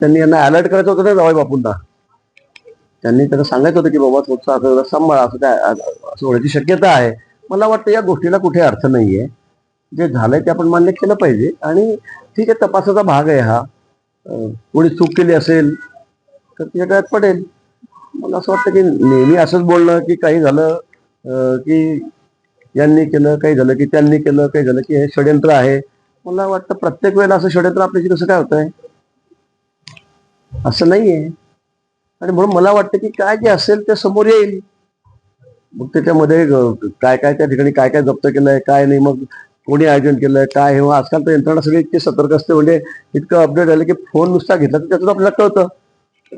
त्यांनी यांना अलर्ट करायचं होतं ना जावई बापूंना. त्यांनी त्यांना सांगायचं होतं की बाबा थोडंसं असं सांभाळा, असं काय असं होण्याची शक्यता आहे. मला वाटतं या गोष्टीला कुठे अर्थ नाहीये. जे झालंय ते आपण मान्य केलं पाहिजे आणि ठीक आहे, तपासाचा भाग आहे हा. कोणी चूक केली असेल तर तिच्या गळ्यात पडेल. मला असं वाटतं की नेहमी असंच बोलणं की काही झालं की यांनी केलं, काही झालं की त्यांनी केलं, काही झालं की हे षडयंत्र आहे. मला वाटतं प्रत्येक वेळेला असं षडयंत्र आपल्याशी कसं काय होतंय? असं नाहीये. आणि म्हणून मला वाटतं की काय जे असेल ते समोर येईल. मग त्याच्यामध्ये काय काय त्या ठिकाणी काय काय जप्त केलंय, काय नाही, मग कोणी आयोजन केलंय, काय हे आजकाल तर यंत्रणा सगळी इतकी सतर्क असते, म्हणजे इतकं अपडेट झालं की फोन नुसता घेतला तर त्यातून आपल्याला कळतं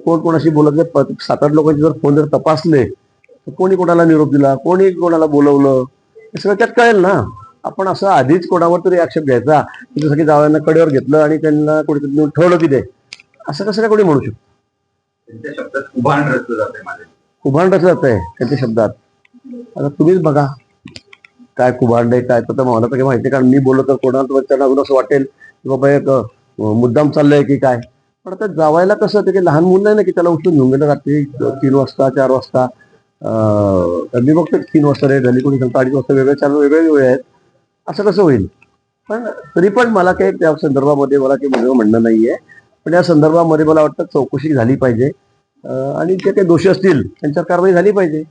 कोण कोणाशी बोलत नाही. 7-8 लोकांचे जर फोन जर तपासले तर कोणी कोणाला निरोप दिला, कोणी कोणाला बोलवलं, हे सगळं त्यात कळेल ना. आपण असं आधीच कोणावर तरी आक्षेप घ्यायचा की जसं की जावयांना कडेवर घेतलं आणि त्यांना कोणीतरी नेऊन ठेवलं तिथे, असं कसं काय कोणी म्हणू शकतो? त्यांच्या शब्दात उभाण रचलं जाते माझे. कुभांड रचलं जात आहे त्यांच्या शब्दात. आता तुम्हीच बघा काय कुभांड आहे, काय तर मला तर माहिती आहे, कारण मी बोललो तर कोणाला त्यांना अजून असं वाटेल की बाबा एक मुद्दाम चाललंय की काय. पण आता जावायला कसं ते काही लहान मुलं नाही ना की त्याला उचलून घेऊन गेलं रात्री 3 वाजता 4 वाजता. मी बघतो 3 वाजता रेट झाली, कोणी सांगतो 2:30 वाजता, वेगळे 4 वेगळे वेळ आहेत. असं कसं होईल? पण तरी पण मला काही त्या संदर्भामध्ये मला काही माझं म्हणणं नाहीये. पण या संदर्भामध्ये मला वाटतं चौकशी झाली पाहिजे आणि जे काही दोषी असतील त्यांच्यावर कारवाई झाली पाहिजे.